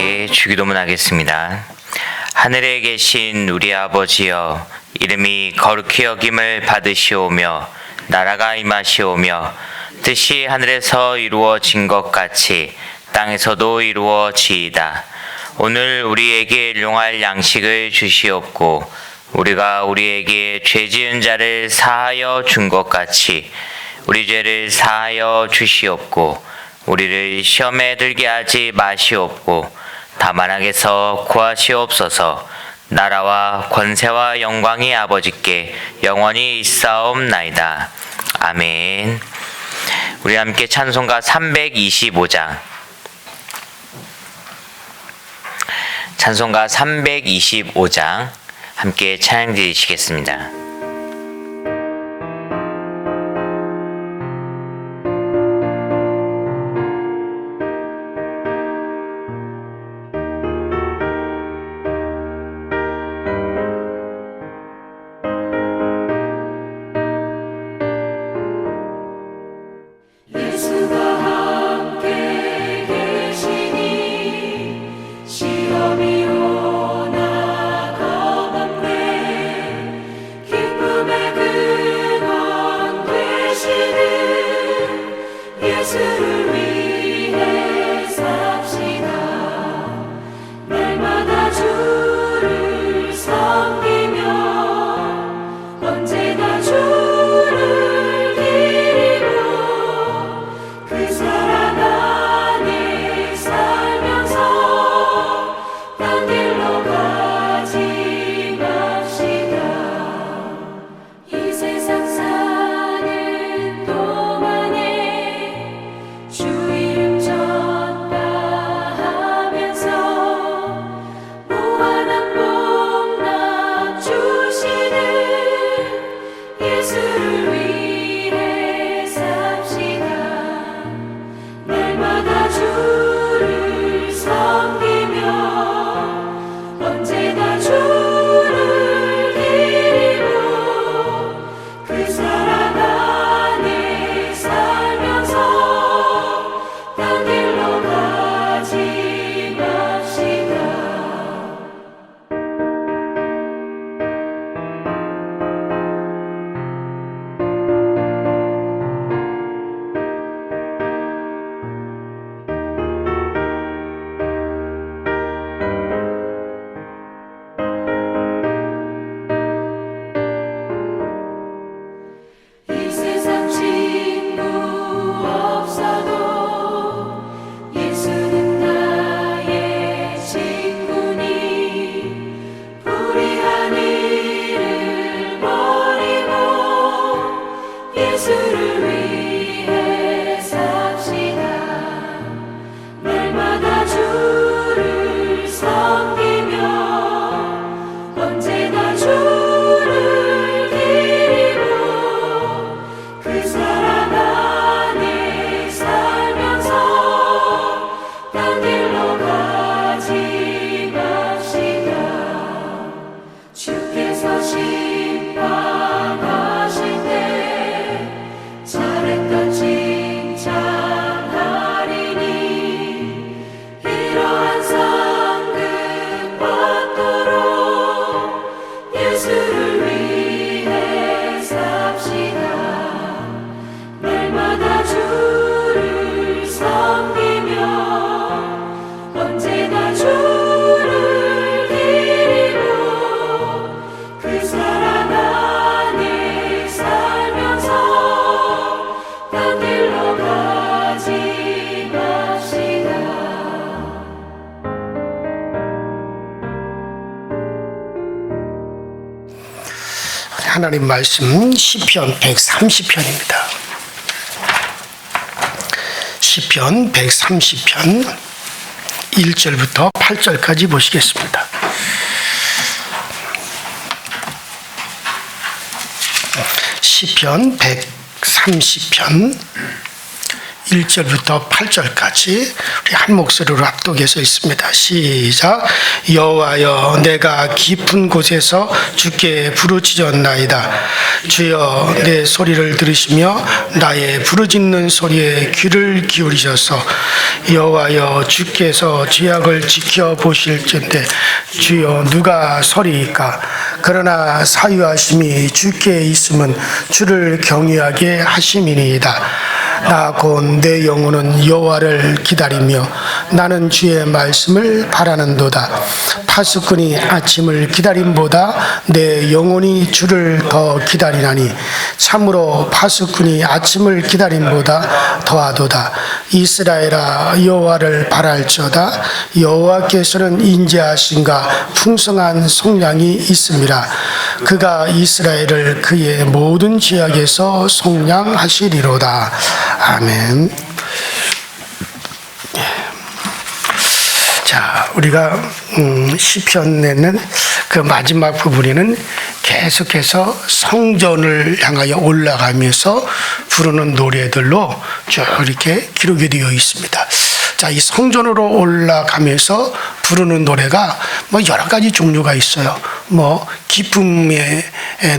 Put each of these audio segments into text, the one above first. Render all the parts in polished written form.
함께 주기도문 하겠습니다. 하늘에 계신 우리 아버지여, 이름이 거룩히 여김을 받으시오며 나라가 임하시오며 뜻이 하늘에서 이루어진 것 같이 땅에서도 이루어지이다. 오늘 우리에게 일용할 양식을 주시옵고 우리가 우리에게 죄 지은 자를 사하여 준 것 같이 우리 죄를 사하여 주시옵고 우리를 시험에 들게 하지 마시옵고 다만 악에서 구하시옵소서. 나라와 권세와 영광이 아버지께 영원히 있사옵나이다. 아멘. 우리 함께 찬송가 325장, 찬송가 325장 함께 찬양 드리시겠습니다. 하나님 말씀 시편 130편입니다. 시편 130편 1절부터 8절까지 보시겠습니다. 시편 130편 1절부터 8절까지 우리 한 목소리로 합독해서 있습니다. 시작. 여호와여 내가 깊은 곳에서 주께 부르짖었나이다. 주여 내 소리를 들으시며 나의 부르짖는 소리에 귀를 기울이셔서 여호와여 주께서 죄악을 지켜보실진대 주여 누가 서리이까. 그러나 사유하심이 주께 있음은 주를 경외하게 하심이니이다. 나 곧 내 영혼은 여호와를 기다리며 나는 주의 말씀을 바라는도다. 파수꾼이 아침을 기다림보다 내 영혼이 주를 더 기다리나니 참으로 파수꾼이 아침을 기다림보다 더하도다. 이스라엘아 여호와를 바랄지어다. 여호와께서는 인자하신가 풍성한 속량이 있음이라. 그가 이스라엘을 그의 모든 죄악에서 속량하시리로다. 아멘. 자, 우리가 시편에는 그 마지막 부분에는 계속해서 성전을 향하여 올라가면서 부르는 노래들로 쭉 이렇게 기록이 되어 있습니다. 자, 이 성전으로 올라가면서 부르는 노래가 뭐 여러 가지 종류가 있어요. 뭐 기쁨의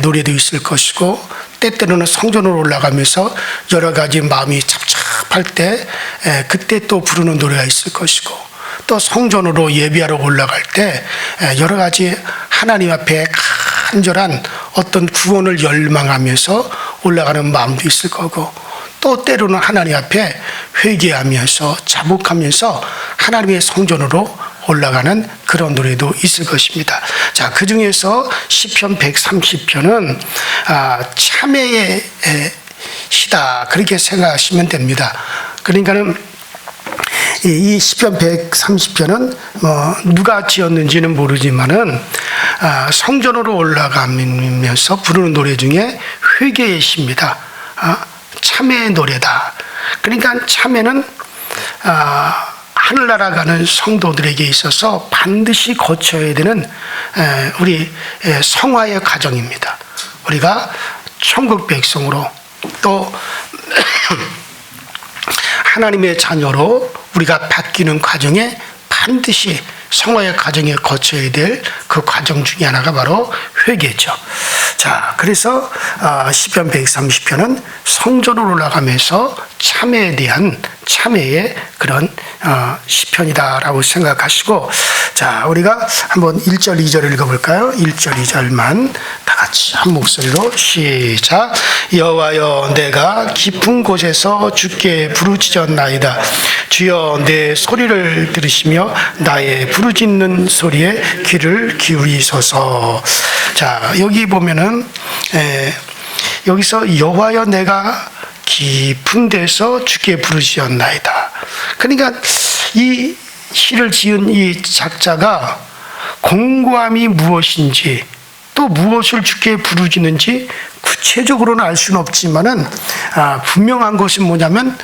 노래도 있을 것이고, 때때로는 성전으로 올라가면서 여러 가지 마음이 착잡할 때 그때 또 부르는 노래가 있을 것이고, 또 성전으로 예배하러 올라갈 때 여러 가지 하나님 앞에 간절한 어떤 구원을 열망하면서 올라가는 마음도 있을 거고, 또 때로는 하나님 앞에 회개하면서 자복하면서 하나님의 성전으로 올라가는 그런 노래도 있을 것입니다. 자, 그 중에서 시편 130편은 참회의 시다 그렇게 생각하시면 됩니다. 그러니까는 이 시편 130편은 누가 지었는지는 모르지만은 성전으로 올라가면서 부르는 노래 중에 회개의 시입니다. 참회의 노래다. 그러니까 참회는 하늘나라 가는 성도들에게 있어서 반드시 거쳐야 되는 우리 성화의 과정입니다. 우리가 천국 백성으로 또 하나님의 자녀로 우리가 바뀌는 과정에 반드시 성화의 과정에 거쳐야 될 그 과정 중에 하나가 바로 회개죠. 자, 그래서 시편 130편은 성전으로 올라가면서 참회에 대한 참회의 그런 시편이다라고 생각하시고, 자, 우리가 한번 1절 2절 읽어볼까요? 1절 2절만 다 같이 한 목소리로 시작. 여호와여 내가 깊은 곳에서 주께 부르짖었나이다. 주여 내 소리를 들으시며 나의 부르짖는 소리에 귀를 기울이소서. 자, 여기 보면은 여기서 여호와여 내가 깊은 데서 주께 부르짖었나이다. 그러니까 이 시를 지은 이 작자가 공고함이 무엇인지 또 무엇을 주께 부르짖는지 구체적으로는 알 수는 없지만은 분명한 것은 뭐냐면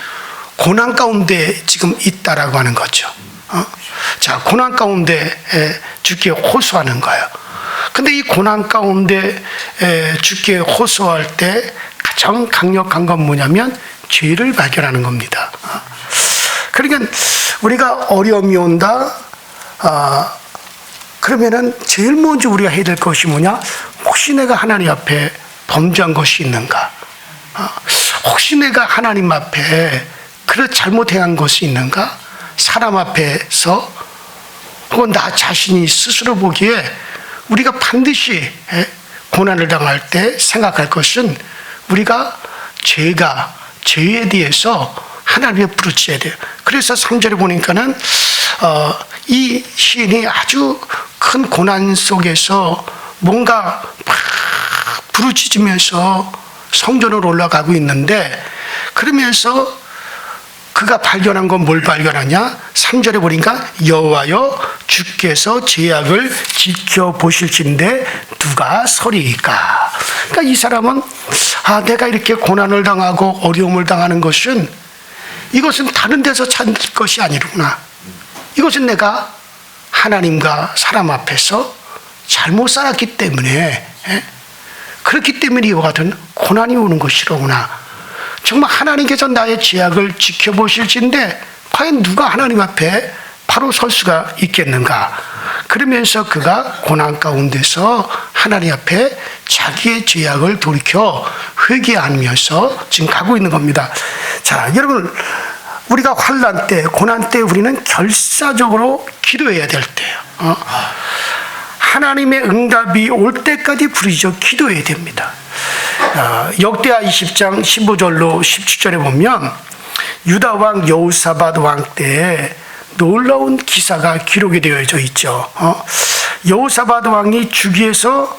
고난 가운데 지금 있다라고 하는 거죠. 자, 고난 가운데 주께 호소하는 거예요. 근데 이 고난 가운데 주께 호소할 때 가장 강력한 건 뭐냐면 죄를 발견하는 겁니다. 그러니까 우리가 어려움이 온다, 그러면은 제일 먼저 우리가 해야 될 것이 뭐냐? 혹시 내가 하나님 앞에 범죄한 것이 있는가? 혹시 내가 하나님 앞에 그렇게 잘못 행한 것이 있는가? 사람 앞에서 혹은 나 자신이 스스로 보기에 우리가 반드시 고난을 당할 때 생각할 것은 우리가 죄에 대해서 하나님의 부르짖어야 돼요. 그래서 3절에 보니까는 이 시인이 아주 큰 고난 속에서 뭔가 막 부르짖으면서 성전으로 올라가고 있는데, 그러면서 그가 발견한 건 뭘 발견하냐? 3절에 보니까 여호와여 주께서 죄악을 지켜보실진대 누가 서리이까. 그러니까 이 사람은 내가 이렇게 고난을 당하고 어려움을 당하는 것은 이것은 다른 데서 찾을 것이 아니구나. 이것은 내가 하나님과 사람 앞에서 잘못 살았기 때문에 그렇기 때문에 이와 같은 고난이 오는 것이로구나. 정말 하나님께서 나의 죄악을 지켜보실진데 과연 누가 하나님 앞에 바로 설 수가 있겠는가? 그러면서 그가 고난 가운데서 하나님 앞에 자기의 죄악을 돌이켜 회개하면서 지금 가고 있는 겁니다. 자, 여러분, 우리가 환난 때, 고난 때 우리는 결사적으로 기도해야 될 때예요. 하나님의 응답이 올 때까지 부르짖어 기도해야 됩니다. 역대하 20장 15절로 17절에 보면 유다 왕 여호사밧 왕 때에 놀라운 기사가 기록이 되어져 있죠. 여호사밧 왕이 주기에서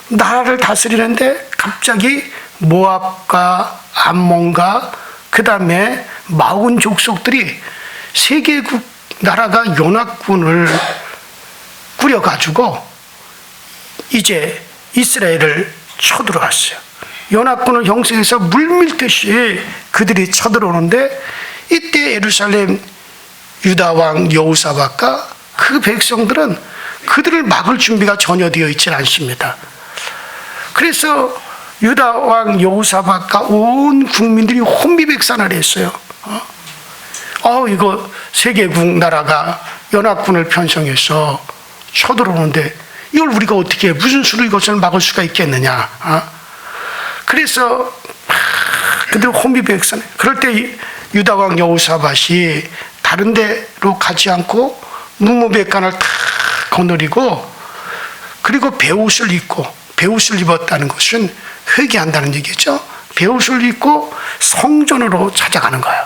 나라를 다스리는데 갑자기 모압과 암몬과 그 다음에 마온 족속들이 세계국 나라가 연합군을 꾸려가지고 이제 이스라엘을 쳐들어왔어요. 연합군을 형성해서 물밀듯이 그들이 쳐들어오는데 이때 예루살렘 유다 왕 여호사밧과 그 백성들은 그들을 막을 준비가 전혀 되어 있지 않습니다. 그래서 유다 왕 여호사밧과 온 국민들이 혼비백산을 했어요. 이거 세계국 나라가 연합군을 편성해서 쳐들어오는데 이걸 우리가 어떻게 무슨 수로 이것을 막을 수가 있겠느냐. 그래서 그들 혼비백산해. 그럴 때 유다 왕 여호사밧이 다른 데로 가지 않고 무무백관을 탁 거느리고 그리고 베옷을 입고, 베옷을 입었다는 것은 회개한다는 얘기죠. 베옷을 입고 성전으로 찾아가는 거예요.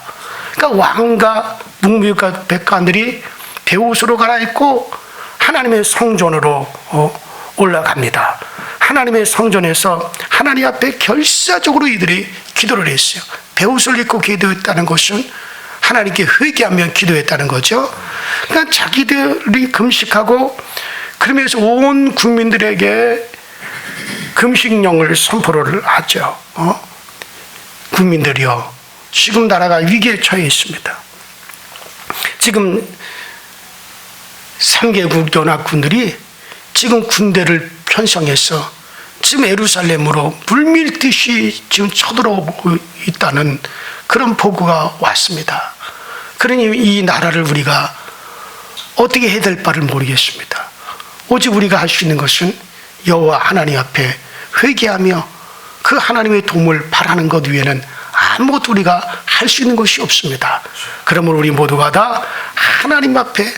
그러니까 왕과 무무백관들이 베옷으로 갈아입고 하나님의 성전으로 올라갑니다. 하나님의 성전에서 하나님 앞에 결사적으로 이들이 기도를 했어요. 베옷을 입고 기도했다는 것은 하나님께 회개하며 기도했다는 거죠. 그러니까 자기들이 금식하고 그러면서 온 국민들에게 금식령을 선포를 하죠. 국민들이요, 지금 나라가 위기에 처해 있습니다. 지금 3개국 연합군들이 지금 군대를 편성해서 지금 예루살렘으로 물밀듯이 지금 쳐들어오고 있다는 그런 보고가 왔습니다. 그러니 이 나라를 우리가 어떻게 해야 될 바를 모르겠습니다. 오직 우리가 할 수 있는 것은 여호와 하나님 앞에 회개하며 그 하나님의 도움을 바라는 것 외에는 아무것도 우리가 할 수 있는 것이 없습니다. 그러므로 우리 모두가 다 하나님 앞에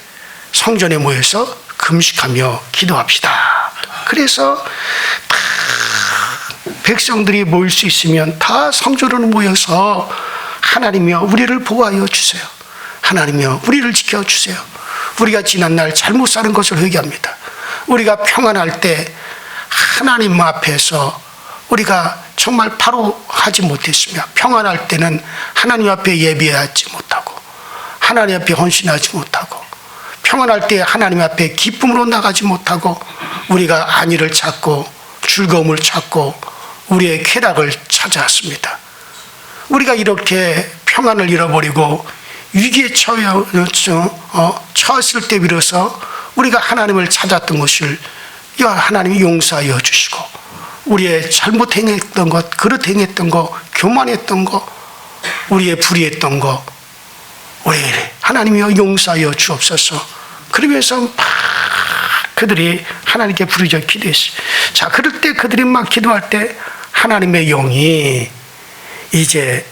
성전에 모여서 금식하며 기도합시다. 그래서 다 백성들이 모일 수 있으면 다 성전으로 모여서 하나님이여 우리를 보호하여 주세요. 하나님이여 우리를 지켜주세요. 우리가 지난날 잘못 사는 것을 회개합니다. 우리가 평안할 때 하나님 앞에서 우리가 정말 바로 하지 못했으며 평안할 때는 하나님 앞에 예배하지 못하고 하나님 앞에 헌신하지 못하고 평안할 때 하나님 앞에 기쁨으로 나가지 못하고 우리가 안위를 찾고 즐거움을 찾고 우리의 쾌락을 찾아왔습니다. 우리가 이렇게 평안을 잃어버리고 위기에 처했을 때 비로소 우리가 하나님을 찾았던 것을 하나님이 용서하여 주시고 우리의 잘못 행했던 것, 그릇 행했던 것, 교만했던 것, 우리의 불의했던 것 우리 하나님이 용서하여 주옵소서. 그러면서 막 그들이 하나님께 부르짖어 기도했어요. 자, 그럴 때 그들이 막 기도할 때 하나님의 영이 이제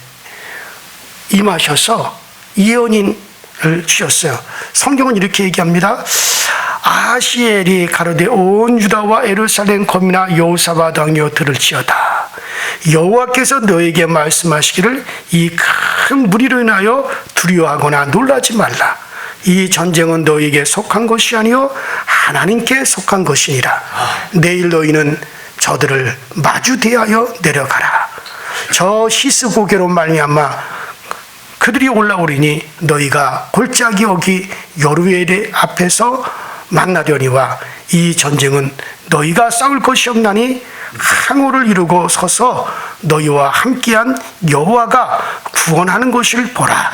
임하셔서 예언인을 주셨어요. 성경은 이렇게 얘기합니다. 아시엘이 가로되 온 유다와 예루살렘 거민아 여호사밧 왕이여 들을지어다. 여호와께서 너에게 말씀하시기를 이 큰 무리로 인하여 두려워하거나 놀라지 말라. 이 전쟁은 너에게 속한 것이 아니요 하나님께 속한 것이니라. 내일 너희는 저들을 마주 대하여 내려가라. 저 히스고개로 말미암아 그들이 올라오리니 너희가 골짜기 어기 여루엘 앞에서 만나려니와 이 전쟁은 너희가 싸울 것이 없나니 항우를 이루고 서서 너희와 함께한 여호와가 구원하는 것을 보라.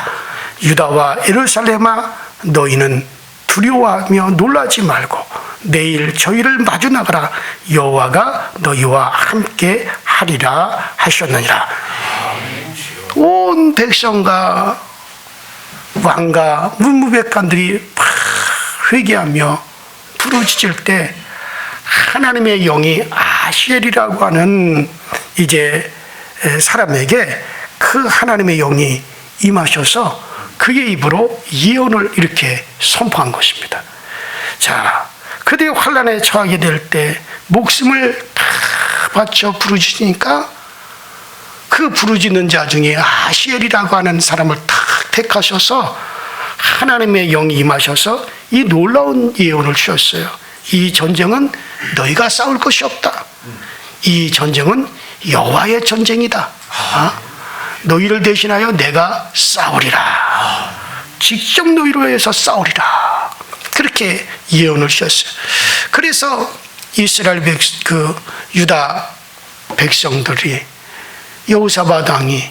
유다와 예루살렘아 너희는 두려워하며 놀라지 말고 내일 저희를 마주 나가라. 여호와가 너희와 함께 하리라 하셨느니라. 온 백성과 왕과 문무백관들이 막 회개하며 부르짖을 때 하나님의 영이 아시엘이라고 하는 이제 사람에게 그 하나님의 영이 임하셔서 그의 입으로 예언을 이렇게 선포한 것입니다. 자, 그들이 환난에 처하게 될 때 목숨을 다 바쳐 부르짖으니까 그 부르짖는 자 중에 아시엘이라고 하는 사람을 딱 택하셔서 하나님의 영이 임하셔서 이 놀라운 예언을 주셨어요. 이 전쟁은 너희가 싸울 것이 없다. 이 전쟁은 여호와의 전쟁이다. 너희를 대신하여 내가 싸우리라. 직접 너희로 해서 싸우리라. 그렇게 예언을 주셨어요. 그래서 이스라엘 유다 백성들이 여호사밧 왕이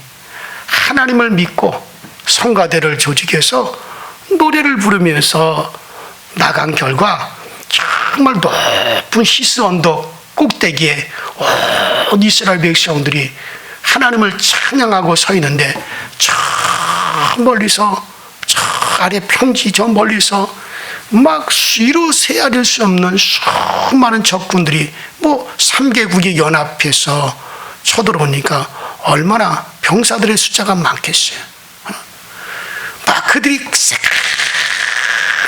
하나님을 믿고 성가대를 조직해서 노래를 부르면서 나간 결과 정말 높은 시스 언덕 꼭대기에 온 이스라엘 백성들이 하나님을 찬양하고 서 있는데 저 멀리서 저 아래 평지 저 멀리서 막 수로 세아릴 수 없는 수많은 적군들이 뭐 3개국이 연합해서 쳐들어오니까 얼마나 병사들의 숫자가 많겠어요. 막 그들이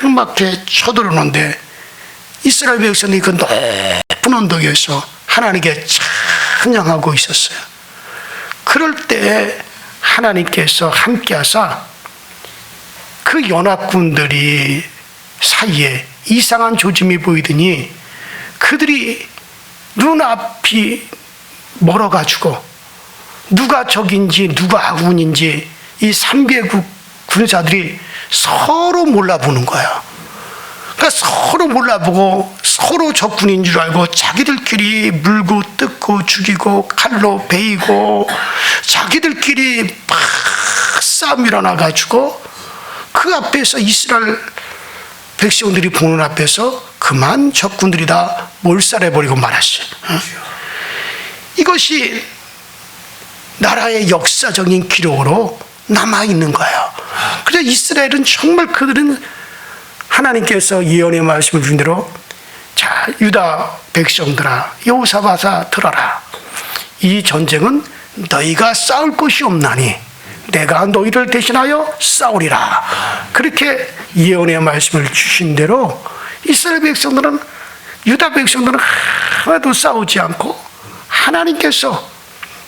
새까맣게 쳐들어오는데 이스라엘 백성이 그 높은 언덕에서 하나님께 찬양하고 있었어요. 그럴 때 하나님께서 함께하사 그 연합군들이 사이에 이상한 조짐이 보이더니 그들이 눈앞이 멀어가지고 누가 적인지 누가 아군인지 이 3개국 군사들이 서로 몰라보는 거야. 그러니까 서로 몰라보고 서로 적군인 줄 알고 자기들끼리 물고 뜯고 죽이고 칼로 베이고 자기들끼리 막 싸움 일어나가지고 그 앞에서 이스라엘 백성들이 보는 앞에서 그만 적군들이 다 몰살해버리고 말았어요. 이것이 나라의 역사적인 기록으로 남아있는 거예요. 그래서 이스라엘은 정말 그들은 하나님께서 예언의 말씀을 주신 대로 자, 유다 백성들아 여호사밧아 들어라. 이 전쟁은 너희가 싸울 것이 없나니 내가 너희를 대신하여 싸우리라. 그렇게 예언의 말씀을 주신 대로 이스라엘 백성들은 유다 백성들은 하나도 싸우지 않고 하나님께서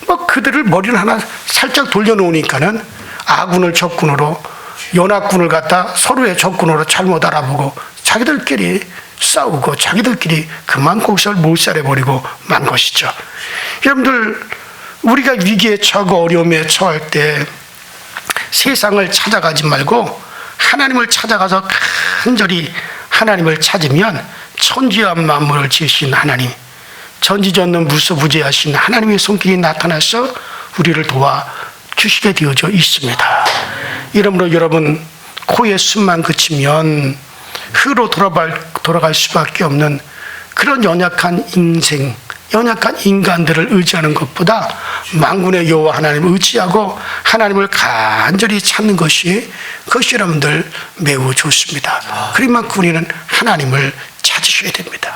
뭐 그들을 머리를 하나 살짝 돌려놓으니까는 아군을 적군으로 연합군을 갖다 서로의 적군으로 잘못 알아보고 자기들끼리 싸우고 자기들끼리 그만 거기서 몰살해버리고 만 것이죠. 여러분들 우리가 위기에 처하고 어려움에 처할 때 세상을 찾아가지 말고 하나님을 찾아가서 간절히 하나님을 찾으면 천지와 만물을 지으신 하나님, 전지전능 무소부재하신 하나님의 손길이 나타나서 우리를 도와주시게 되어져 있습니다. 이러므로 여러분 코의 숨만 그치면 흙으로 돌아갈 수밖에 없는 그런 연약한 인생, 연약한 인간들을 의지하는 것보다 만군의 여호와 하나님을 의지하고 하나님을 간절히 찾는 것이 그것이 여러분들 매우 좋습니다. 그리만큼 우리는 하나님을 찾으셔야 됩니다.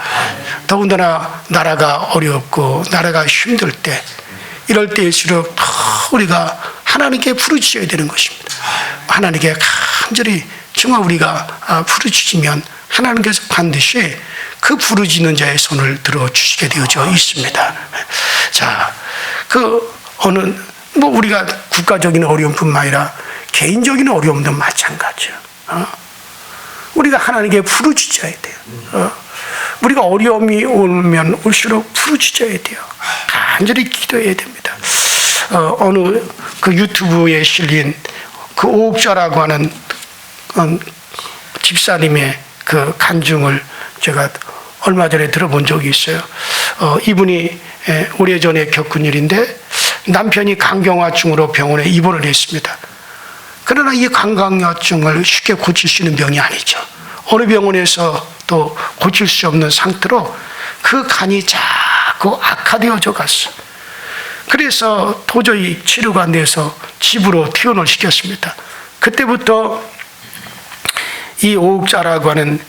더군다나 나라가 어렵고 나라가 힘들 때 이럴 때일수록 더 우리가 하나님께 부르짖어야 되는 것입니다. 하나님께 간절히 정말 우리가 부르짖으면 하나님께서 반드시 그 부르짖는 자의 손을 들어주시게 되어져 있습니다. 자, 우리가 국가적인 어려움뿐만 아니라 개인적인 어려움도 마찬가지요. 우리가 하나님께 부르짖어야 돼요. 우리가 어려움이 오면 올수록 부르짖어야 돼요. 간절히 기도해야 됩니다. 어느 그 유튜브에 실린 그 오옥자라고 하는 집사님의 그 간증을 제가 얼마 전에 들어본 적이 있어요. 이분이 오래전에 겪은 일인데 남편이 간경화증으로 병원에 입원을 했습니다. 그러나 이 간경화증을 쉽게 고칠 수 있는 병이 아니죠. 어느 병원에서 또 고칠 수 없는 상태로 그 간이 자꾸 악화되어져 갔어. 그래서 도저히 치료가 안 돼서 집으로 퇴원을 시켰습니다. 그때부터 이 오욱자라고 하는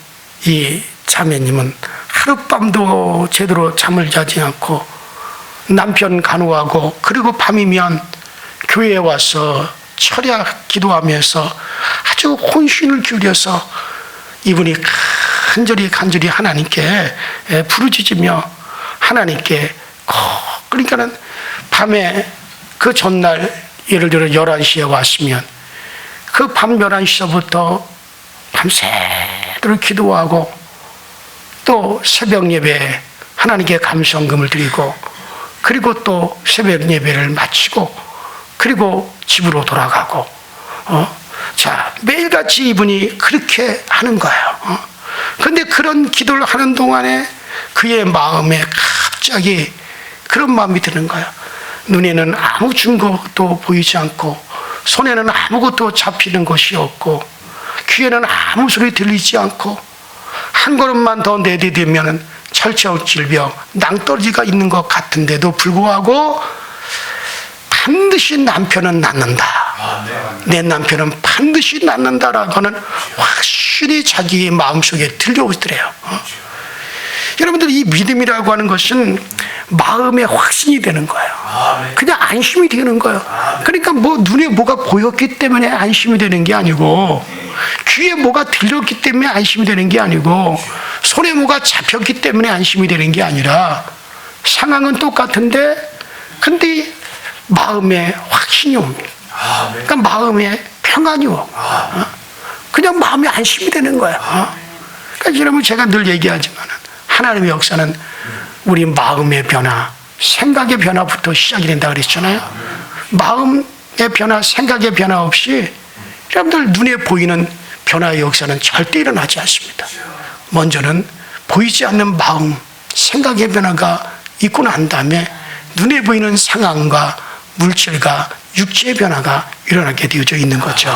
이 자매님은 하룻밤도 제대로 잠을 자지 않고 남편 간호하고, 그리고 밤이면 교회에 와서 철야 기도하면서 아주 혼신을 기울여서 이분이 간절히 하나님께 부르짖으며 하나님께, 그러니까는 밤에 그 전날 예를 들어 11시에 왔으면 그 밤 11시서부터 밤새도록 기도하고, 또 새벽 예배에 하나님께 감사금을 드리고, 그리고 또 새벽 예배를 마치고, 그리고 집으로 돌아가고, 자, 매일같이 이분이 그렇게 하는 거예요. 그런데 그런 기도를 하는 동안에 그의 마음에 갑자기 그런 마음이 드는 거예요. 눈에는 아무 증거도 보이지 않고, 손에는 아무것도 잡히는 것이 없고, 귀에는 아무 소리 들리지 않고, 한 걸음만 더 내디디면 철철질병, 낭떠러지가 있는 것 같은데도 불구하고 반드시 남편은 낫는다. 내 남편은 반드시 낫는다라고 하는 확실히 자기의 마음속에 들려오더래요. 여러분들, 이 믿음이라고 하는 것은 마음의 확신이 되는 거예요. 그냥 안심이 되는 거예요. 그러니까 뭐 눈에 뭐가 보였기 때문에 안심이 되는 게 아니고, 귀에 뭐가 들렸기 때문에 안심이 되는 게 아니고, 손에 뭐가 잡혔기 때문에 안심이 되는 게 아니라, 상황은 똑같은데 근데 마음에 확신이 옵니다. 그러니까 마음에 평안이 오고, 그냥 마음에 안심이 되는 거예요. 그러니까 여러분, 제가 늘 얘기하지만 하나님의 역사는 우리 마음의 변화, 생각의 변화부터 시작이 된다 그랬잖아요. 마음의 변화, 생각의 변화 없이 여러분들 눈에 보이는 변화의 역사는 절대 일어나지 않습니다. 먼저는 보이지 않는 마음, 생각의 변화가 있고 난 다음에 눈에 보이는 상황과 물질과 육체의 변화가 일어나게 되어져 있는 거죠.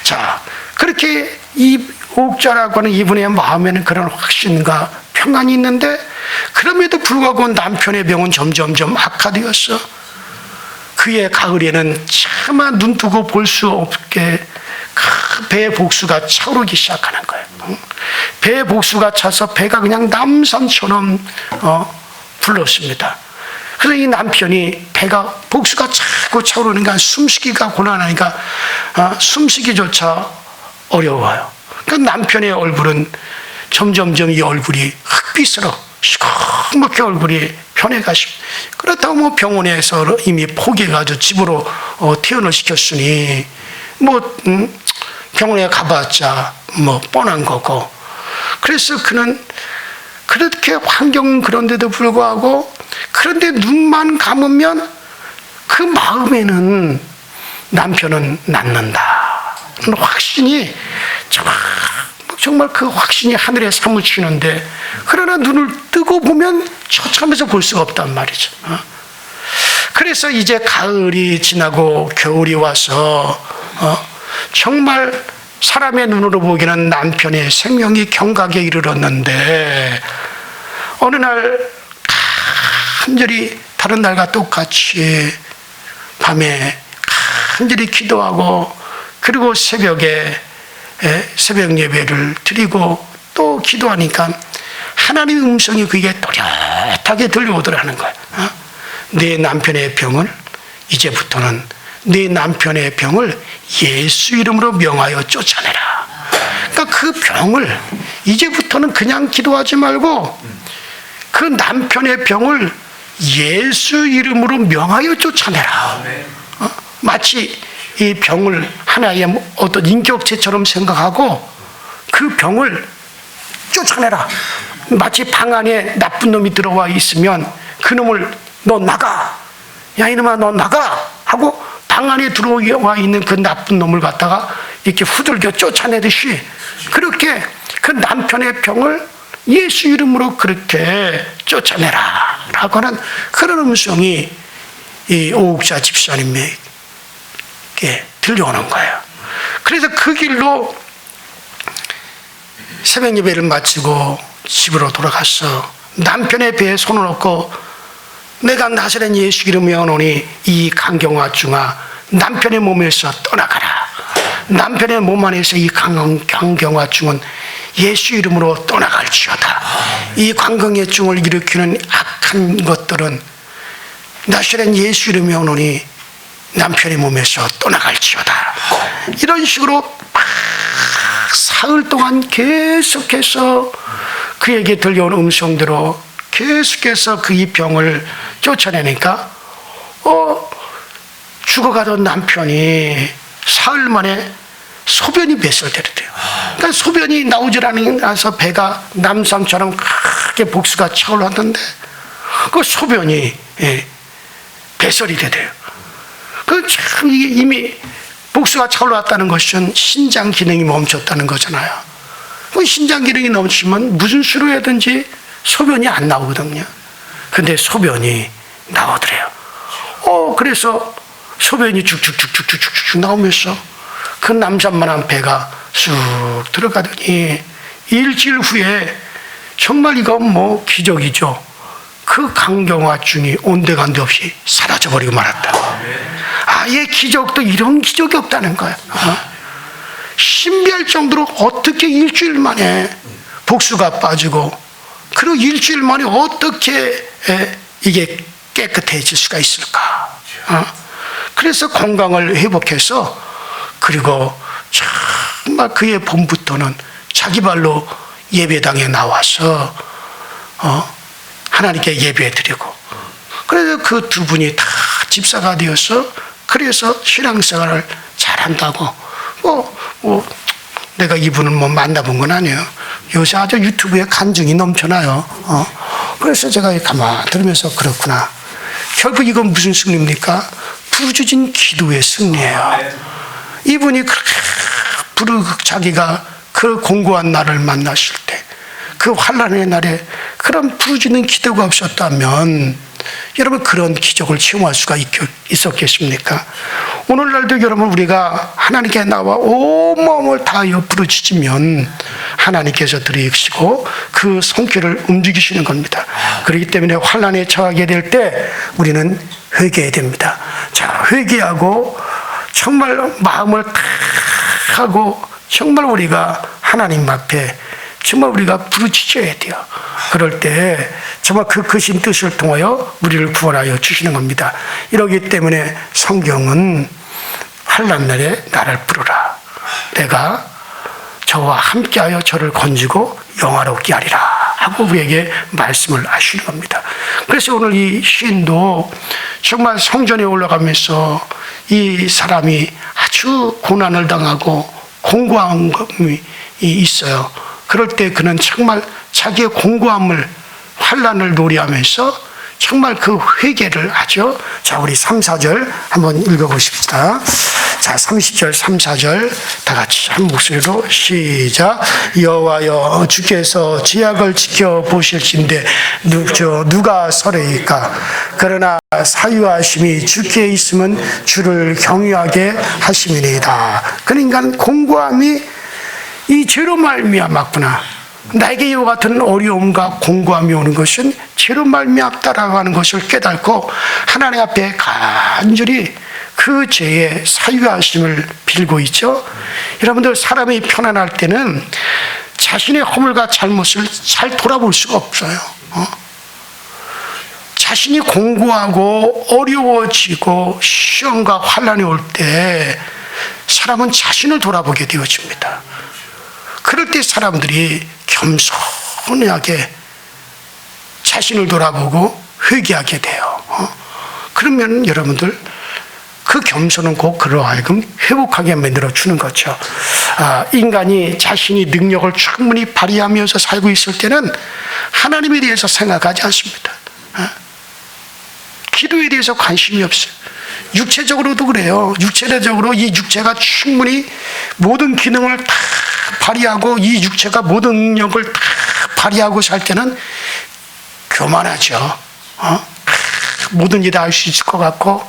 자, 그렇게 이 오욱자라고 하는 이분의 마음에는 그런 확신과 평안이 있는데, 그럼에도 불구하고 남편의 병은 점점점 악화되었어. 그의 가을에는 차마 눈뜨고 볼 수 없게 배의 복수가 차오르기 시작하는 거예요. 배의 복수가 차서 배가 그냥 남산처럼 불렀습니다. 그래서 이 남편이 배가 복수가 자꾸 차오르니까 숨쉬기가 곤란하니까 숨쉬기조차 어려워요. 그 남편의 얼굴은 점점점 이 얼굴이 흑빛으로 시커멓게 얼굴이 변해가시고, 그렇다고 뭐 병원에서 이미 포기해가지고 집으로 퇴원을 시켰으니 뭐 병원에 가봤자 뭐 뻔한 거고. 그래서 그는 그렇게 환경 그런데도 불구하고, 그런데 눈만 감으면 그 마음에는 남편은 낫는다 확신이, 정말 그 확신이 하늘에 사무치는데, 그러나 눈을 뜨고 보면 처참해서 볼 수가 없단 말이죠. 그래서 이제 가을이 지나고 겨울이 와서 정말 사람의 눈으로 보기에는 남편의 생명이 경각에 이르렀는데, 어느 날 간절히 다른 날과 똑같이 밤에 간절히 기도하고, 그리고 새벽에 새벽 예배를 드리고 또 기도하니까 하나님의 음성이 그에게 또렷하게 들려오더라는 거예요. 내 남편의 병을 이제부터는 내 남편의 병을 예수 이름으로 명하여 쫓아내라. 그러니까 그 병을 이제부터는 그냥 기도하지 말고 그 남편의 병을 예수 이름으로 명하여 쫓아내라. 마치 이 병을 하나의 어떤 인격체처럼 생각하고 그 병을 쫓아내라. 마치 방 안에 나쁜 놈이 들어와 있으면 그 놈을 너 나가, 야 이놈아 너 나가 하고 방 안에 들어와 있는 그 나쁜 놈을 갖다가 이렇게 후들겨 쫓아내듯이, 그렇게 그 남편의 병을 예수 이름으로 그렇게 쫓아내라 라고 하는 그런 음성이 이 오욱자 집사님에게 들려오는 거예요. 그래서 그 길로 새벽 예배를 마치고 집으로 돌아가서 남편의 배에 손을 얹고 내가 나사렛 예수 이름으로 명하노니 이 강경화증아 남편의 몸에서 떠나가라. 남편의 몸 안에서 이 강경화증은 예수 이름으로 떠나갈지어다. 이 관경화증을 일으키는 악한 것들은 나사렛 예수 이름으로 명하노니 남편의 몸에서 떠나갈지어다. 이런 식으로 막 사흘 동안 계속해서 그에게 들려온 음성대로 계속해서 그 이 병을 쫓아내니까 죽어가던 남편이 사흘 만에 소변이 배설되더래요. 그러니까 소변이 나오질 않아서 배가 남산처럼 크게 복수가 차올랐는데 그 소변이 배설이 되대요. 그 참 이미 복수가 차올랐다는 것은 신장 기능이 멈췄다는 거잖아요. 그 신장 기능이 멈추면 무슨 수로 해든지 소변이 안 나오거든요. 근데 소변이 나오더래요. 그래서 소변이 쭉쭉쭉쭉쭉쭉 나오면서 그 남산만한 배가 쑥 들어가더니 일주일 후에 정말 이건 뭐 기적이죠. 그 강경화증이 온데간데 없이 사라져버리고 말았다. 아예 기적도 이런 기적이 없다는 거야. 신비할 정도로 어떻게 일주일 만에 복수가 빠지고 그리고 일주일 만에 어떻게 이게 깨끗해질 수가 있을까? 그래서 건강을 회복해서 그리고 정말 그의 봄부터는 자기 발로 예배당에 나와서 하나님께 예배드리고 그래서 그 두 분이 다 집사가 되어서 그래서 신앙생활을 잘한다고 내가 이분을 뭐 만나본 건 아니에요. 요새 아주 유튜브에 간증이 넘쳐나요. 그래서 제가 가만 들으면서 그렇구나. 결국 이건 무슨 승리입니까? 부르짖은 기도의 승리예요. 이분이 자기가 그 공고한 날을 만났을 때, 그 환난의 날에 그런 부르짖는 기도가 없었다면 여러분 그런 기적을 체험할 수가 있었겠습니까? 오늘날도 여러분 우리가 하나님께 나와 온 마음을 다하여 부르짖으면 하나님께서 들으시고 그 손길을 움직이시는 겁니다. 그렇기 때문에 환난에 처하게 될 때 우리는 회개해야 됩니다. 자, 회개하고 정말 마음을 탁 하고 정말 우리가 하나님 앞에 정말 우리가 부르짖어야 돼요. 그럴 때 정말 그 크신 뜻을 통하여 우리를 구원하여 주시는 겁니다. 이러기 때문에 성경은 환난 날에 나를 부르라. 내가 저와 함께하여 저를 건지고 영화롭게 하리라 하고 우리에게 말씀을 하시는 겁니다. 그래서 오늘 이 시인도 정말 성전에 올라가면서 이 사람이 아주 고난을 당하고 공고함이 있어요. 그럴 때 그는 정말 자기의 공고함을 환난을 노래하면서 정말 그 회개를 하죠. 자, 우리 3, 4절 한번 읽어보십시다. 자, 30절, 3, 4절 다 같이 한 목소리로 시작. 여호와여 주께서 지약을 지켜보실진데 누가 서래이까? 그러나 사유하심이 주께 있으면 주를 경유하게 하심이니이다. 그러니까 공고함이 이 죄로 말미암았구나. 나에게 이와 같은 어려움과 공고함이 오는 것은 죄로 말미암다라고 하는 것을 깨닫고 하나님 앞에 간절히 그 죄의 사유하심을 빌고 있죠. 여러분들 사람이 편안할 때는 자신의 허물과 잘못을 잘 돌아볼 수가 없어요. 자신이 공고하고 어려워지고 시험과 환난이 올 때 사람은 자신을 돌아보게 되어집니다. 그럴 때 사람들이 겸손하게 자신을 돌아보고 회개하게 돼요. 그러면 여러분들 그 겸손은 곧 그로 하여금 회복하게 만들어 주는 거죠. 인간이 자신이 능력을 충분히 발휘하면서 살고 있을 때는 하나님에 대해서 생각하지 않습니다. 기도에 대해서 관심이 없어요. 육체적으로도 그래요. 육체적으로 이 육체가 충분히 모든 기능을 다 발휘하고 이 육체가 모든 능력을 다 발휘하고 살 때는 교만하죠. 모든 일을 할 수 있을 것 같고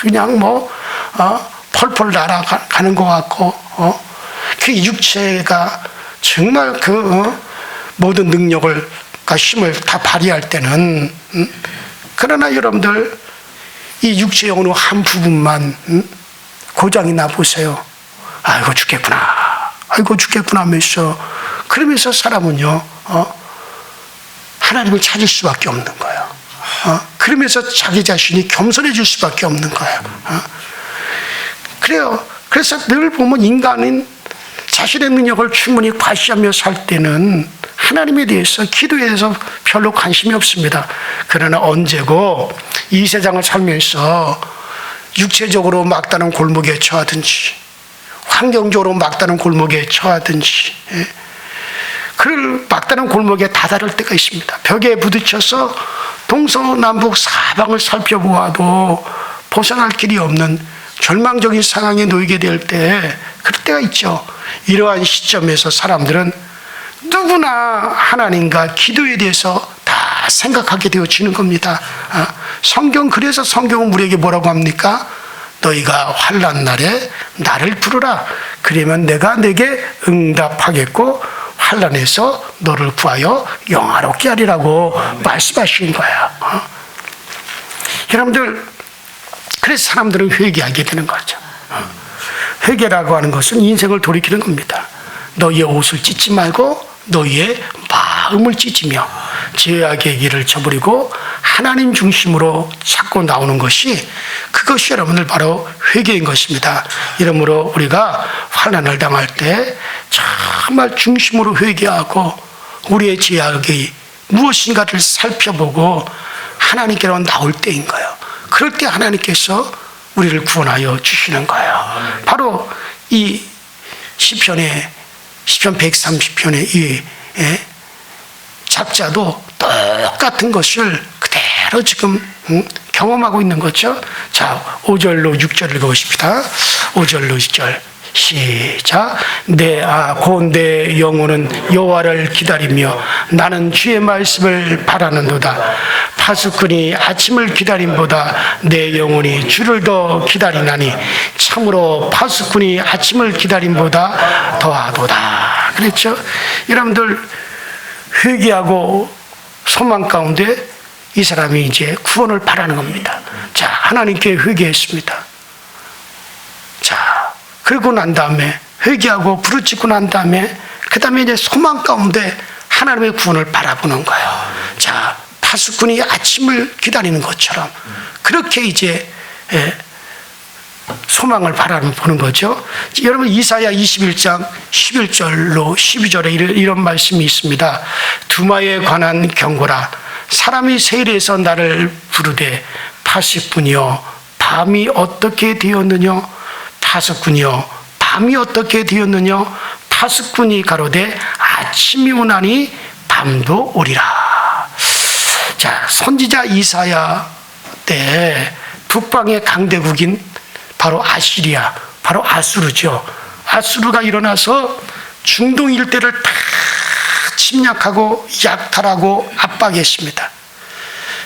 그냥 펄펄 날아가는 것 같고 그 육체가 정말 그 모든 능력을 힘을 다 발휘할 때는 그러나 여러분들 이 육체 영혼의 한 부분만 고장이 나 보세요. 아이고 죽겠구나. 아이고 죽겠구나 하면서 그러면서 사람은요 하나님을 찾을 수밖에 없는 거예요. 그러면서 자기 자신이 겸손해질 수밖에 없는 거예요. 그래요. 그래서 늘 보면 인간은 자신의 능력을 충분히 과시하며 살 때는 하나님에 대해서 기도에 대해서 별로 관심이 없습니다. 그러나 언제고 이 세상을 살면서 육체적으로 막다른 골목에 처하든지 환경적으로 막다른 골목에 처하든지 그를 막다른 골목에 다다를 때가 있습니다. 벽에 부딪혀서 동서남북 사방을 살펴보아도 벗어날 길이 없는 절망적인 상황에 놓이게 될 때 그럴 때가 있죠. 이러한 시점에서 사람들은 누구나 하나님과 기도에 대해서 다 생각하게 되어지는 겁니다. 그래서 성경은 우리에게 뭐라고 합니까? 너희가 환난 날에 나를 부르라. 그러면 내가 내게 응답하겠고 환난에서 너를 구하여 영화롭게 하리라고 말씀하신 거예요. 여러분들, 그래서 사람들은 회개하게 되는 거죠. 회개라고 하는 것은 인생을 돌이키는 겁니다. 너희의 옷을 찢지 말고 너희의 마음을 찢으며 죄악의 길을 저버리고 하나님 중심으로 찾고 나오는 것이 그것이 여러분들 바로 회개인 것입니다. 이러므로 우리가 환난을 당할 때 정말 중심으로 회개하고 우리의 죄악이 무엇인가를 살펴보고 하나님께로 나올 때인 거예요. 그럴 때 하나님께서 우리를 구원하여 주시는 거예요. 바로 이 시편 130편의 이 작자도 똑같은 것을 그대로 지금 경험하고 있는 거죠. 자, 5절로 6절 읽어보십시다. 5절로 6절 시작. 곧 내 영혼은 여호와를 기다리며 나는 주의 말씀을 바라는도다. 파수꾼이 아침을 기다림보다 내 영혼이 주를 더 기다리나니 참으로 파수꾼이 아침을 기다림보다 더하도다. 그랬죠. 여러분들 회개하고 소망 가운데 이 사람이 이제 구원을 바라는 겁니다. 자, 하나님께 회개했습니다. 자, 그러고 난 다음에 회개하고 부르짖고 난 다음에 그 다음에 이제 소망 가운데 하나님의 구원을 바라보는 거예요. 자, 파수꾼이 아침을 기다리는 것처럼 그렇게 이제 소망을 바라보는 거죠. 여러분 이사야 21장 11절로 12절에 이런 말씀이 있습니다. 두마에 관한 경고라. 사람이 세일에서 나를 부르되 파수꾼이여 밤이 어떻게 되었느냐. 파수꾼이여 밤이 어떻게 되었느냐. 파수꾼이 가로되 아침이 오나니 밤도 오리라. 자, 선지자 이사야 때 북방의 강대국인 바로 아시리아, 바로 아수르죠. 아수르가 일어나서 중동 일대를 다 침략하고 약탈하고 압박했습니다.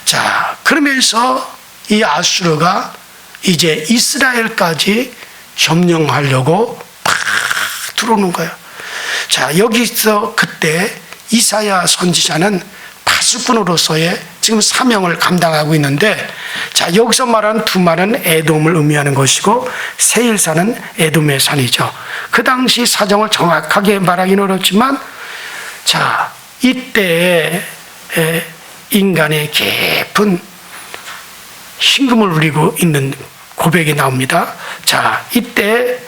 자, 그러면서 이 아수르가 이제 이스라엘까지 점령하려고 팍 들어오는 거예요. 자, 여기서 그때 이사야 선지자는 파수꾼으로서의 지금 사명을 감당하고 있는데, 자, 여기서 말하는 두마는 에돔을 의미하는 것이고 세일산은 에돔의 산이죠. 그 당시 사정을 정확하게 말하기는 어렵지만, 자, 이때에 인간의 깊은 신금을 울리고 있는 고백이 나옵니다. 자, 이때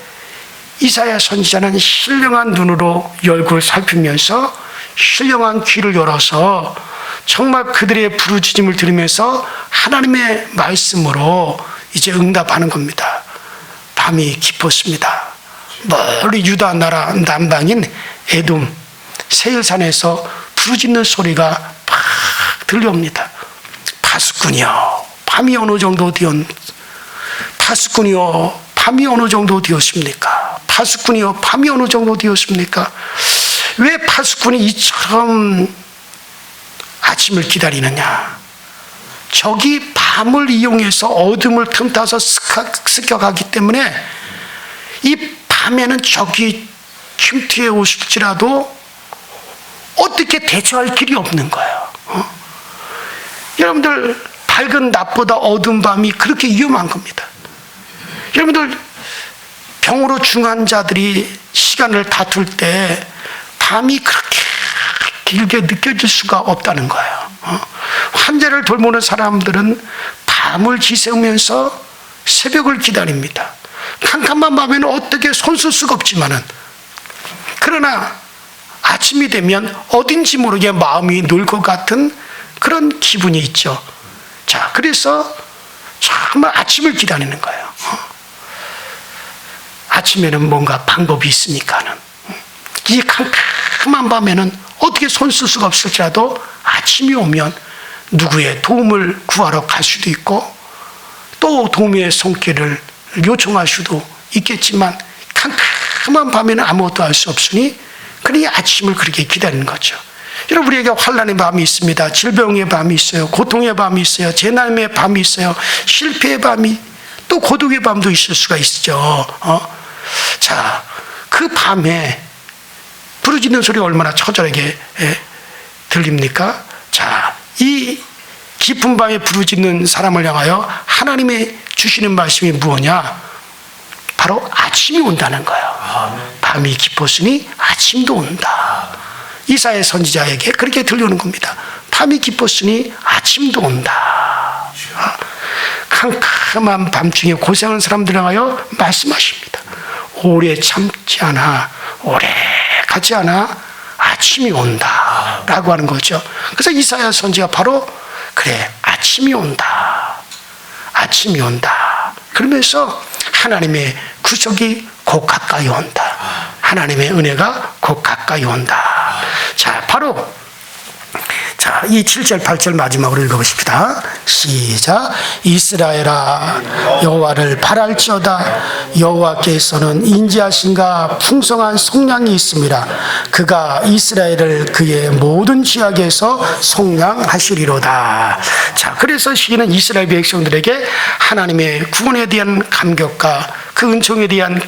이사야 선지자는 신령한 눈으로 열국을 살피면서 신령한 귀를 열어서 정말 그들의 부르짖음을 들으면서 하나님의 말씀으로 이제 응답하는 겁니다. 밤이 깊었습니다. 멀리 유다 나라 남방인 에돔 세일산에서 부르짖는 소리가 팍 들려옵니다. 파수꾼이여 밤이 어느 정도 파수꾼이여 밤이 어느 정도 되었습니까? 파수꾼이여 밤이 어느 정도 되었습니까? 왜 파수꾼이 이처럼 아침을 기다리느냐? 적이 밤을 이용해서 어둠을 틈타서 습격하기 때문에 이 밤에는 적이 흉티에 오실지라도 어떻게 대처할 길이 없는 거예요. 여러분들 밝은 낮보다 어두운 밤이 그렇게 위험한 겁니다. 여러분들, 병으로 중한 자들이 시간을 다툴 때 밤이 그렇게 길게 느껴질 수가 없다는 거예요. 환자를 돌보는 사람들은 밤을 지새우면서 새벽을 기다립니다. 캄캄한 밤에는 어떻게 손쓸 수가 없지만은, 그러나 아침이 되면 어딘지 모르게 마음이 놀 것 같은 그런 기분이 있죠. 자, 그래서 정말 아침을 기다리는 거예요. 아침에는 뭔가 방법이 있으니까는. 이 캄캄한 밤에는 어떻게 손쓸 수가 없을지라도 아침이 오면 누구의 도움을 구하러 갈 수도 있고, 또 도움의 손길을 요청할 수도 있겠지만, 캄캄한 밤에는 아무것도 할 수 없으니 그러니 아침을 그렇게 기다리는 거죠. 여러분, 우리에게 환난의 밤이 있습니다. 질병의 밤이 있어요. 고통의 밤이 있어요. 재난의 밤이 있어요. 실패의 밤이, 또 고독의 밤도 있을 수가 있죠. 자, 그 밤에 부르짖는 소리가 얼마나 처절하게 들립니까? 자, 이 깊은 밤에 부르짖는 사람을 향하여 하나님의 주시는 말씀이 무엇이냐? 바로 아침이 온다는 거예요. 밤이 깊었으니 아침도 온다. 이사야 선지자에게 그렇게 들려오는 겁니다. 밤이 깊었으니 아침도 온다. 캄캄한 밤중에 고생하는 사람들 향하여 말씀하십니다. 오래 참지 않아, 오래 가지 않아, 아침이 온다 라고 하는 거죠. 그래서 이사야 선지가 바로, 그래, 아침이 온다, 아침이 온다 그러면서 하나님의 구속이 곧 가까이 온다, 하나님의 은혜가 곧 가까이 온다. 자, 바로 이 7절 8절 마지막으로 읽어보십시다. 시작. 이스라엘아, 여호와를 바랄지어다. 여호와께서는 인자하신가 풍성한 속량이 있습니다. 그가 이스라엘을 그의 모든 지역에서 속량하시리로다. 자, 그래서 시인은 이스라엘 백성들에게 하나님의 구원에 대한 감격과 그 은총에 대한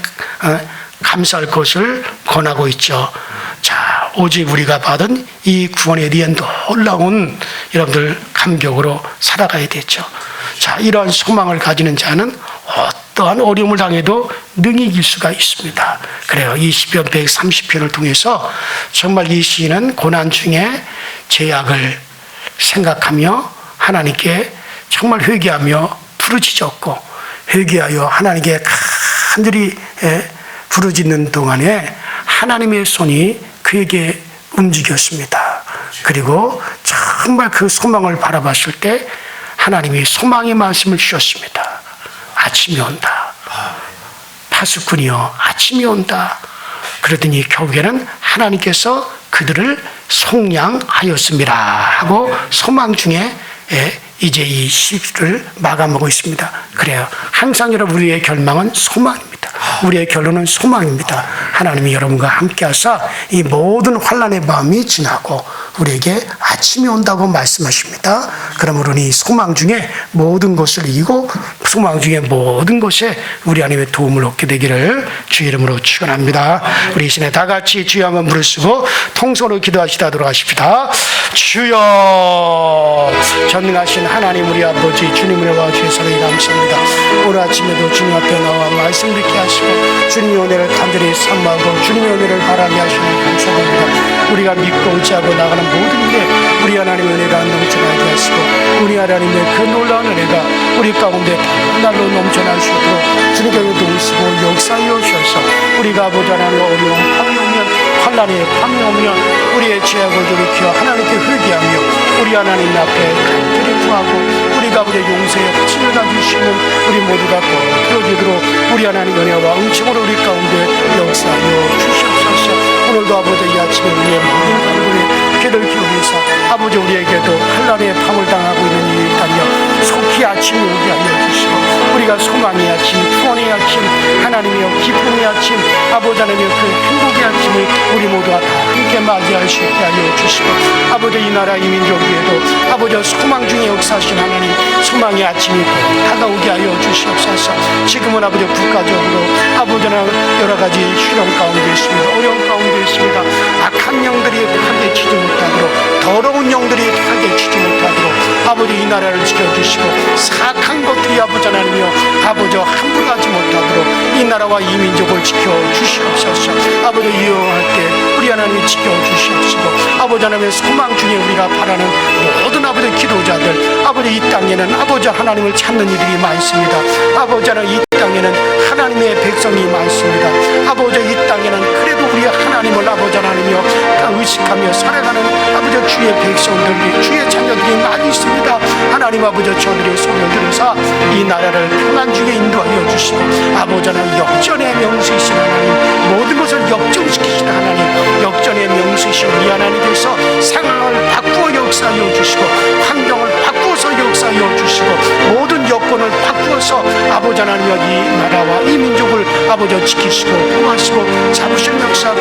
감사할 것을 권하고 있죠. 자, 오직 우리가 받은 이 구원에 대한 놀라운 여러분들 감격으로 살아가야 되죠. 자, 이러한 소망을 가지는 자는 어떠한 어려움을 당해도 능히 이길 수가 있습니다. 그래요. 이 시편 130편을 통해서 정말 이 시인은 고난 중에 죄악을 생각하며 하나님께 정말 회개하며 부르짖었고, 회개하여 하나님께 간절히 부르짖는 동안에 하나님의 손이 그에게 움직였습니다. 그리고 정말 그 소망을 바라봤을 때 하나님이 소망의 말씀을 주셨습니다. 아침이 온다. 파수꾼이여, 아침이 온다. 그러더니 결국에는 하나님께서 그들을 속량하였습니다 하고 소망 중에 이제 이 시를 마감하고 있습니다. 그래요. 항상 여러분, 우리의 결망은 소망입니다. 우리의 결론은 소망입니다. 하나님이 여러분과 함께 하사 이 모든 환난의 밤이 지나고 우리에게 아침이 온다고 말씀하십니다. 그러므로 이 소망 중에 모든 것을 이기고 소망 중에 모든 것에 우리 하나님의 도움을 얻게 되기를 주 이름으로 축원합니다. 우리 이 시간에 다 같이 주여 한번 부르시고 통성으로 기도하시다 돌아가십시다. 주여, 전능하신 하나님 우리 아버지, 주님의 와 주의 사랑에 감사합니다. 오늘 아침에도 주님 앞에 나와 말씀 듣게 하시고 주님의 은혜를 간절히 사모하고 주님의 은혜를 바라게 하시니 감사합니다. 우리가 믿고 의지하고 나가는 모든 일에 우리 하나님의 은혜가 넘쳐나게 하시고 우리 하나님의 그 놀라운 은혜가 우리 가운데 날로 넘쳐날 수 있도록 주님께서 도우시고 역사하여 주셔서 우리가 아버지 하나님의 어려운 밤이 오면, 환난의 밤이 오면 우리의 죄악을 돌이켜 하나님께 회개하며 우리 하나님 앞에 간절히 구하고 우리가 아버지 용서의 빚을 놔주시는 우리 모두가 꼭 되어지도록 우리 하나님 은혜와 응침으로 우리 가운데 역사하여 주시옵소서. 오늘도 아버지 이 아침에 우리의 모든 간구에 귀를 기울이사 아버지 우리에게도 환난의 밤을 당하고 있는 이 땅이여 속히 아침이 오게 하여 주시고 우리가 소망의 아침, 구원의 아침, 하나님이여 기쁨의 아침, 아버지 하나님의 그 행복의 아침을 우리 모두가 다 함께 맞이할 수 있게 하여 주시고 아버지 이 나라 이 민족 위에도 아버지 소망 중에 역사하신 하나님 소망의 아침이 다가오게 하여 주시옵소서. 지금은 아버지 국가적으로 아버지는 여러 가지 시련 가운데 있습니다. 어려운 가운데 있습니다. 악한 영들이 크게 치지 못하도록, 더러운 영들이 크게 치지 못하도록 아버지 이 나라를 지켜주시고 사악한 것들이 아버지 하나님이여 아버지 함부로 하지 못하도록 이 나라와 이 민족을 지켜주시옵소서. 아버지 이용할 때 우리 하나님이 지켜주시옵시고 아버지 하나님의 소망 중에 우리가 바라는 모든 아버지 기도자들 아버지 이 땅에는 아버지 하나님을 찾는 이들이 많습니다. 아버지 하나님 이 땅에는 하나님의 백성이 많습니다. 아버지 이 땅에는 그래도 우리 하나님을 아버지 하나님이여 의식하며 살아가는 아버지 주의 백성들이 주의 자녀들이 많이 있습니다. 하나님 아버지 저들의 소리를 들으사 이 나라를 평안 중에 인도하여 주시고 아버지 하나님 역전의 명수이신 하나님 모든 것을 역전시키신 하나님 역전의 명수이신 우리 하나님께서 상황을 바꾸어 역사하여 주시고 환경을 바꾸어서 역사하여 주시고 모든 여건을 바꾸어서 아버지 하나님 이 나라와 이 민족을 아버지 지키시고 보호하시고 잡으시는 역사